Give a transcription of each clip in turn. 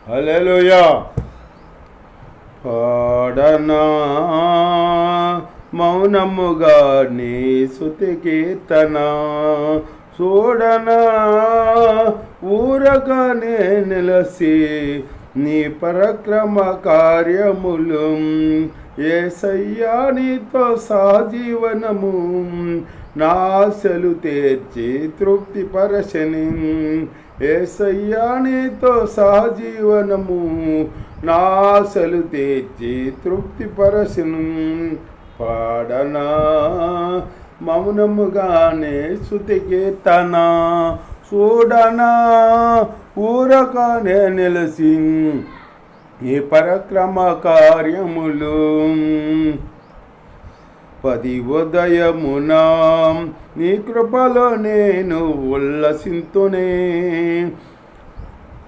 హల్లెలూయా. పాడనా మౌనముగా నీ స్తుతి కీర్తన, చూడనా ఊరగానే నిలసి నీ పరక్రమ కార్యములు, యేసయ్యా నీతో సహజీవనము నా ఆశలు తీర్చి తృప్తిపరచని, యేసయ్యా నీతో సహజీవనము నా ఆశలు తీర్చి తృప్తిపరచను. పాడనా మౌనముగానే స్తుతి కీర్తన, చూడనా ఊరకానే నిలసి ఈ పరక్రమ కార్యములు. 10 ఉదయమున నీ కృపలో నేను ఉల్లసింతునే,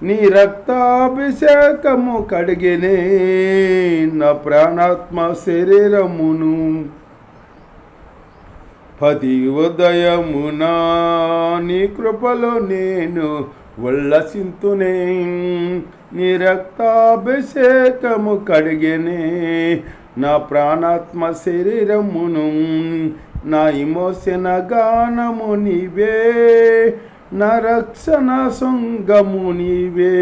నీ రక్తాభిషేకము కడిగినే నా ప్రాణాత్మ శరీరమును. 10 ఉదయమున నీ కృపలో నేను ఉల్లసింతునే, నీ రక్తాభిషేకము కడిగినే నా ప్రాణాత్మ శరీరమును. నా విమోచన గానము నీవే, నా రక్షణ శృంగము నీవే,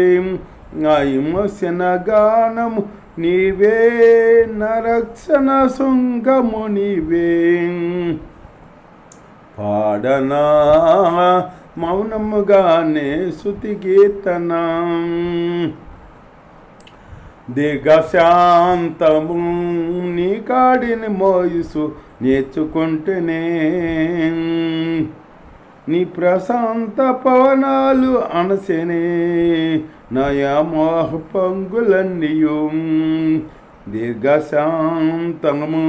నా విమోచన గానము నీవే, నా రక్షణ శృంగము నీవే. పాడనా మౌనముగానే స్తుతి కీర్తన, దీర్ఘశాంతము నీ కాడిని మోయిసు నేర్చుకుంటేనే, నీ ప్రశాంత పవనాలు అనసెనే నయా మోహ పంగులన్నీయు. దీర్ఘశాంతము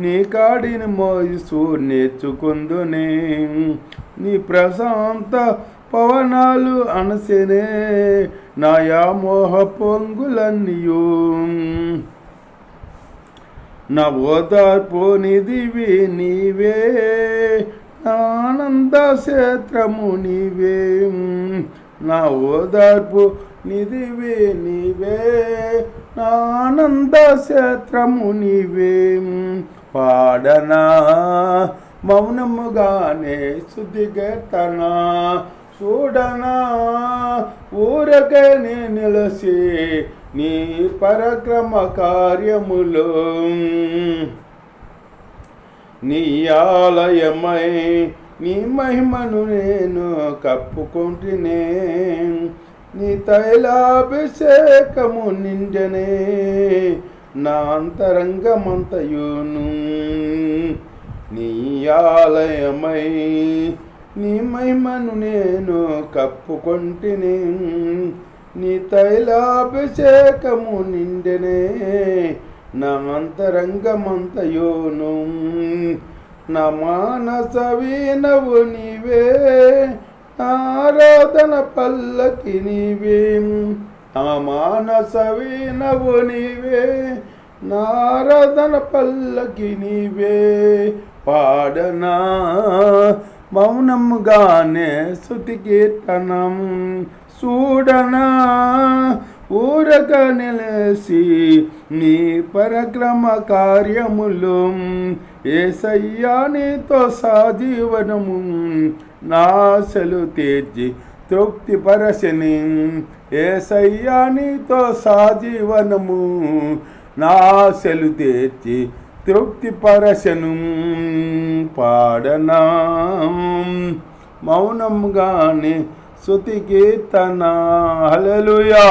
నీ కాడిని మోయిసు నేర్చుకుందునే, నీ ప్రశాంత పవనాలు అనసెనే నాయా మోహ పొంగులన్నీయు. నా ఓదార్పు నిధివి నీవే, ఆనంద క్షేత్రము నీవే, నా ఓదార్పు నిధివి నీవే, ఆనంద క్షేత్రము నీవే. పాడనా మౌనముగానే స్తుతి కీర్తన, చూడనా ఊరకనే నిలసి నీ పరక్రమ కార్యములు. నీ ఆలయమై నీ మహిమను నేను కప్పుకుంటునే, నీ తైలాభిషేకము నిండనే నా అంతరంగమంతయును. నీ ఆలయమై నీ మహిమను నేను కప్పుకొంటిని, నీ తైలాభిషేకము నిండెనే నా అంతరంగమంతయును. నా మానస వీణవు నీవే, ఆరాధన పల్లకి నీవే, నా మానస వీణవు నీవే, నారాధన పల్లకి నీవే. పాడనా మౌనముగానే స్తుతి కీర్తనం, చూడనా ఊరక నిలసి నీ పరక్రమ కార్యములు, యేసయ్యా నీతో సజీవనము నా ఆశలు తీర్చి తృప్తిపరచని, యేసయ్యా నీతో సజీవనము నా ఆశలు తీర్చి తృప్తిపరచను. పాడనా మౌనముగానే స్తుతి కీర్తన. హల్లెలూయా.